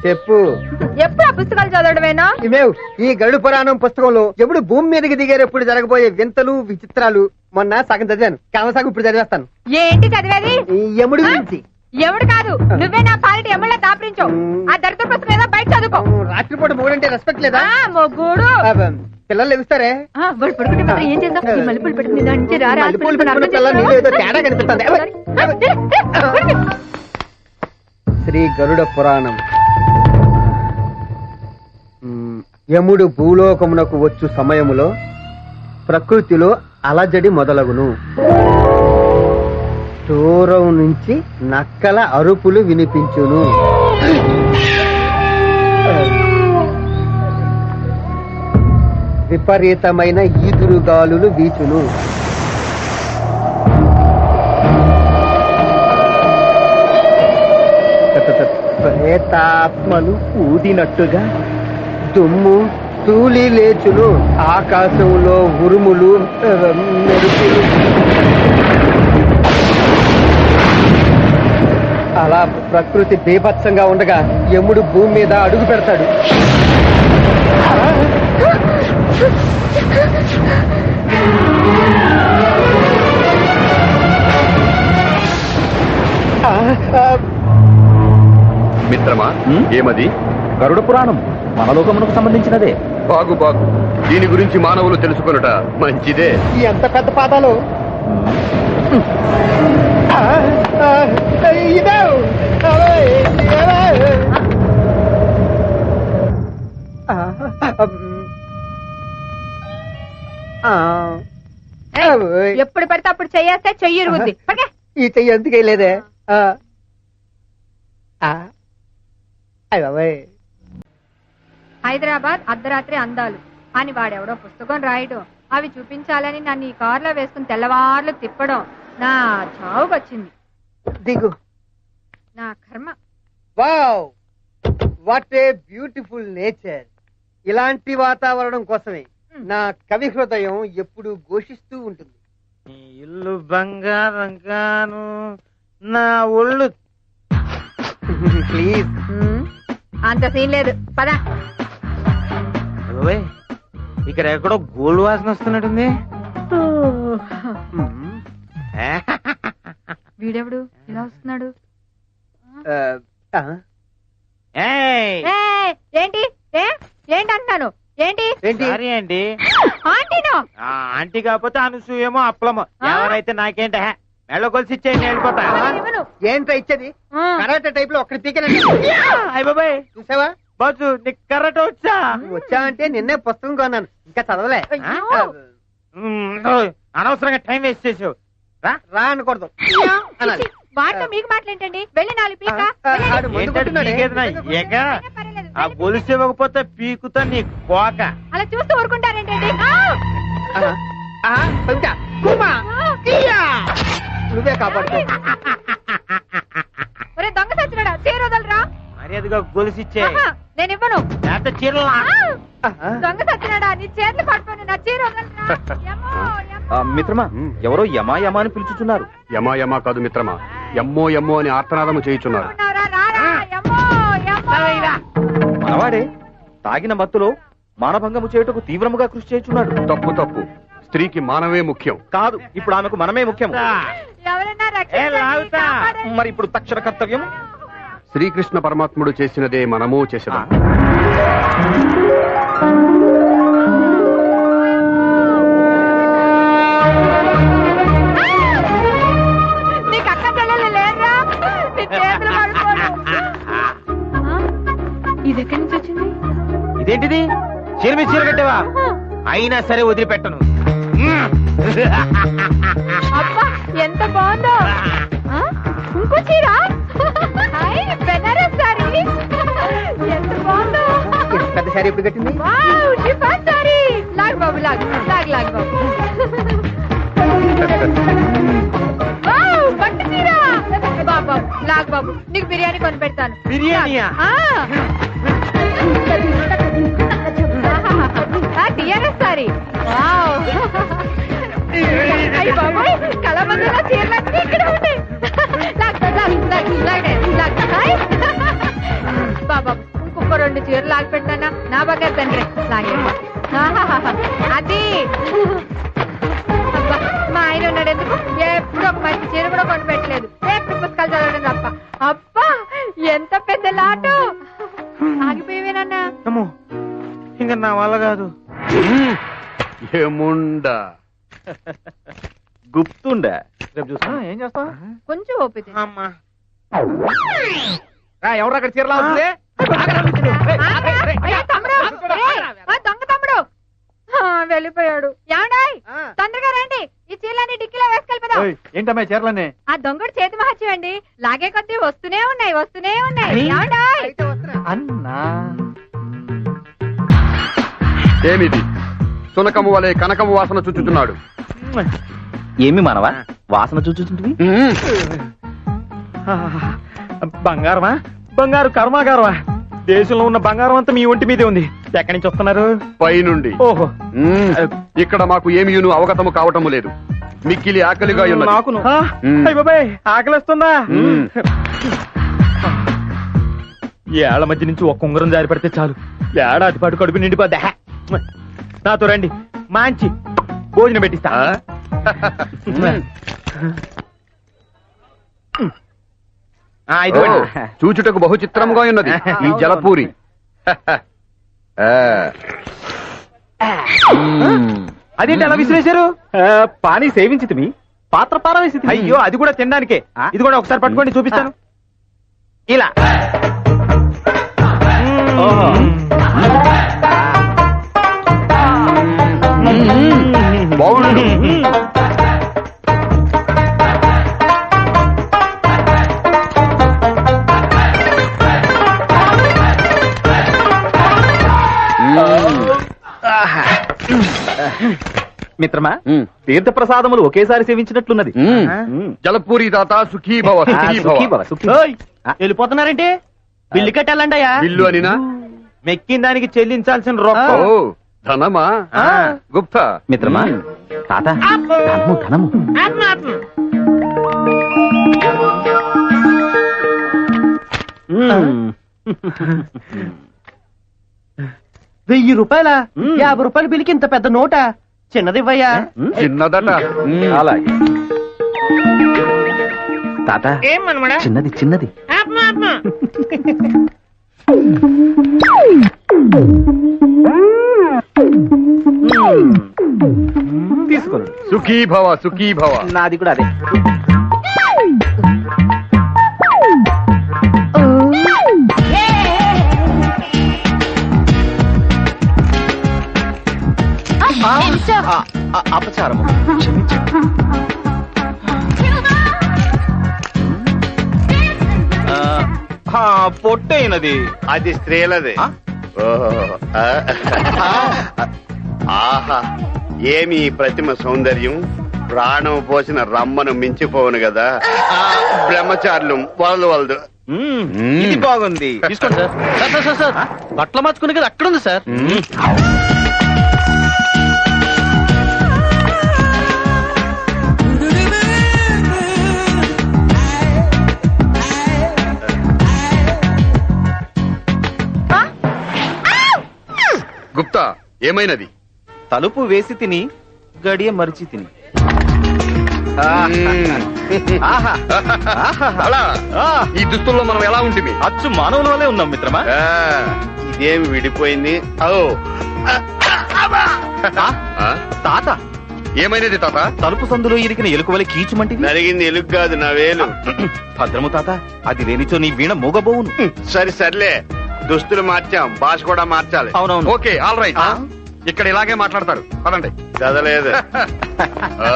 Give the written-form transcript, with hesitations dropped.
చెప్పు. ఎప్పుడు ఆ పుస్తకాలు చదవడమేనా? ఇవేవ్ ఈ గరుడ పురాణం పుస్తకంలో ఎప్పుడు భూమి మీదకి దిగేటప్పుడు జరగబోయే వింతలు విచిత్రాలు మొన్న సగం చదివాను. కామసాగు ఇప్పుడు చదివేస్తాను. ఏంటి చదివేది? ఈ యముడి గురించి. ఎవడు కాదు, నువ్వే నా పాలిటి ఎమ్మెల్యే దాపరించు. ఆ దరిద్ర పుస్తకం ఏదో బయట చదువుకో. రాత్రిపూట మూడంటే రెస్పెక్ట్ లేదా? మొగ్గుడు పిల్లలు లెగుస్తారే. వాడు పడుకుంటే మాత్రం ఏం చేద్దాం? ఈ మల్లెపూలు పెట్టుకుని దాని నుంచి రారా. మల్లెపూలు పెట్టుకున్న పిల్లలు నీలో ఏదో తేడా కనిపిస్తుంది. శ్రీ గరుడ పురాణం. యముడు భూలోకమునకు వచ్చు సమయములో ప్రకృతిలో అలజడి మొదలగును. దూరం నుంచి నక్కల అరుపులు వినిపించును. విపరీతమైన ఈదురుగాలులు వీచును. ప్రేతాత్మలు ఊదినట్టుగా దుమ్ము తూలి లేచును. ఆకాశంలో ఉరుములు మెరుపులు. అలా ప్రకృతి బీభత్సంగా ఉండగా యముడు భూమి మీద అడుగు పెడతాడు. మిత్రమా, ఏమది? గరుడ పురాణం మనలోకమునకు సంబంధించినదే. బాగు బాగు, దీని గురించి మానవులు తెలుసుకొనుట మంచిదే. ఎంత పెద్ద పాదాలు! ఎప్పుడు పడితే అప్పుడు చెయ్యేస్తే చెయ్యి ఇరుగుద్ది. ఈ చెయ్యి ఎందుకే లేదే. హైదరాబాద్ అర్ధరాత్రి అందాలు అని వాడెవడో పుస్తకం రాయడం, అవి చూపించాలని నన్ను ఈ కారులో వేసుకుని తెల్లవార్లు తిప్పడం నా చావుకొచ్చింది. దిగు. నా కర్మ. Wow, what a beautiful nature. ఇలాంటి వాతావరణం కోసమే నా కవి హృదయం ఎప్పుడు ఘోషిస్తూ ఉంటుంది. ఇల్లు బంగారం గాను, నా ఒళ్ళు. ప్లీజ్. అంత సీన్ లేదు, పద. ఇక్కడ ఎక్కడో గోల్డ్ వాసన వస్తున్నట్టుంది. వీడెవడు ఇలా వస్తున్నాడు? ఏంటి ఏంటి అంటున్నాను? ఏంటి సారీ అండి. ఆంటీనో? ఆంటీ కాకపోతే అనసూయమో అప్పలమో ఎవరైతే నాకేంట మెళ్ళ కొలిసి ఇచ్చేయండి, వెళ్ళిపోతా. ఏంట్రా ఇచ్చేది? కరాటే టైప్ లో ఒక్కడి పీకనండి. అయ్య బాబాయ్, చూసావా బాజు నీకు కర్రట వచ్చా? వచ్చా అంటే నిన్నే పుస్తకం కొన్నాను, ఇంకా చదవలే. అనవసరంగా టైం వేస్ట్ చేసావు. రా అనకూడదు. వాటితో మీకు మాట్లాడండి. వెళ్ళి 4 పీక. ఆ గొలుసు ఇవ్వకపోతే పీకుతా నీ కోక. అలా చూస్తూ ఊరుకుంటారేంటండి? నువ్వే కాపాడుకో. ఒరే దొంగ సచ్చినాడా, చీర వదలరా. మర్యాదగా గొలుసు ఇచ్చే. నేను ఇవ్వను. చీరలు దొంగ సచ్చినాడా, నీ చేతులు పట్టుకొని నా చీర వదలరా. మిత్రమా, ఎవరో యమా యమా అని పిలుచుతున్నారు. యమా యమా కాదు మిత్రమా, ఎమ్మో ఎమ్మో అని ఆర్తనాదము చేయుచున్నారు. మనవాడే తాగిన మత్తులో మానభంగము చేయుటకు తీవ్రముగా కృషి చేయుచున్నాడు. తప్పు తప్పు, స్త్రీకి మానవే ముఖ్యం. కాదు, ఇప్పుడు ఆమెకు మనమే ముఖ్యం. ఎవరైనా మరి ఇప్పుడు తక్షణ కర్తవ్యం శ్రీకృష్ణ పరమాత్ముడు చేసినదే మనము చేసేదాం. నీకు అక్క చెల్లెలు లేరా? నీ చేతులు పడుకోను. ఇది ఎక్కడి నుంచి వచ్చింది? ఇదేంటిది? చీర మీద చీర కట్టావా? అయినా సరే వదిలిపెట్టను. అబ్బా ఎంత బాగుందో. ఇంకో చీర, బెనారస్ సారీ, ఎంత బాగుందో. పెద్ద సారీ ఎప్పుడు కట్టింది? షిఫాన్ సారీ. లాగ్ బాబు, లాగ్ లాగ్ లాగ్ బాబు. పట్టు చీర. బాబు లాగ్ బాబు, నీకు బిర్యానీ కొని పెడతాను. బిర్యానీయా? టిఆర్ఎస్ సారీ. అయ్యి బాబోయ్, కళామందిలో చీరలన్నీ ఇక్కడ ఉంటాయి. బాబా బంగారు తండ్రి లాగేయండి. ఆహాహాహా. అది అబ్బా, మా ఆయన ఉన్నాడు ఎందుకు ఎప్పుడు ఒక మంచి చీర కూడా కొని పెట్టలేదు, ఎప్పుడు పుస్తకాలు చదవడం తప్ప. అబ్బా ఎంత పెద్ద లాటు. ఆగిపోయేవేనన్నా. అమ్మో ఇంకా నా వల్ల కాదు. ఏముండా గుప్తుండే రేపు చూస్తా ఏం చేస్తా కొంచెం ఓపిక. అమ్మా ఎవరు అక్కడ చీరలా వస్తుంది దొంగ తమ్ముడు వెళ్ళిపోయాడు. ఏమండాయ్ తొందరగా రండి, ఈ చీరలన్నీ డిక్కీలో వేసుకెళ్ళిపోదాం. ఏంటమ్మా చీరలన్నీ? ఆ దొంగడు చేతి మహత్యం అండి, లాగే కొద్దీ వస్తూనే ఉన్నాయి వస్తూనే ఉన్నాయి. ఏమండాయ్ అన్నా ఏమిది సునకము వలె కనకము వాసన చుచ్చుతున్నాడు. ఏమి మనవా వాసన చూచుంటుంది? బంగారమా? బంగారు కర్మాగారమా? దేశంలో ఉన్న బంగారం అంతా మీ ఒంటి మీదే ఉంది. ఎక్కడి నుంచి వస్తున్నారు? పైనుండి. ఓహో ఇక్కడ మాకు ఏమియును అవగతము కావటము లేదు. మిక్కిలి ఆకలిగా ఉన్నది. నాకును. అయ్ బాబాయ్ ఆకలిస్తుందా? ఏళ్ల మధ్య నుంచి ఒక్క ఉంగరం జారి పడితే చాలు, ఏడాది పాటు కడుపు నిండిపోద్దా. నాతో రండి, మంచి భోజనం పెట్టిస్తా. ఓ, చూచుటకు బహు చిత్రముగా ఉన్నది ఈ జలపూరి. అదేంటి అలా విసిరేశారు? పానీ సేవించి మీ పాత్ర పారవేసి. అయ్యో అది కూడా తినడానికే. ఇది కూడా ఒకసారి పట్టుకోండి చూపిస్తాను. ఇలా బాగుండు. మిత్రమా, తీర్థ ప్రసాదములు ఒకేసారి సేవించినట్లున్నది. జలపూరి దాత సుఖీభవ సుఖీభవ. వెళ్ళిపోతున్నారంటే బిల్లు కట్టాలండి అయ్యా. బిల్లు అనినా? మెక్కిన దానికి చెల్లించాల్సిన రొక్క. ఓ ధనమా? గుప్తా మిత్రమా, తాత ధనము ధనము. 1000 రూపాయల 50 రూపాయల బిల్లుకి ఇంత పెద్ద నోట చిన్నదివ్వయ్యా. చిన్నదట. అలాగే తాత, చిన్నది చిన్నది. తీసుకోండి. సుఖీభవ సుఖీభవ. నాది కూడా అదే. అపచారము పొట్టైనది. అది స్త్రీలది. ఆహా, ఏమి ప్రతిమ సౌందర్యం! ప్రాణం పోసిన రమ్మను మించిపోవును కదా. బ్రహ్మచారులు వలదు. ఇది బాగుంది, తీసుకోండి సార్. సార్ బట్టలు మార్చుకునే కదా అక్కడ ఉంది సార్. గుప్తా, ఏమైనది? తలుపు వేసి తిని గడియ మరిచి తిని. అలా ఈ దుస్తుల్లో మనం ఎలా ఉంటుంది? అచ్చు మానవులే ఉన్నాం మిత్రమా. ఇదేమి విడిపోయింది? తాత, ఏమైనది తాత? తలుపు సందులో ఇరికిన ఎలుకవలి కీచుమంటిది. జరిగింది ఎలుగు కాదు, నా వేలు. భద్రము తాత, అది లేనిచో నీ వీణ మూగబోవును. సర్లే, దుస్తులు మార్చాం, భాష కూడా మార్చాలి. అవునవును. Okay, all right. ఇక్కడ ఇలాగే మాట్లాడతారు. పదండి. కదలేదు.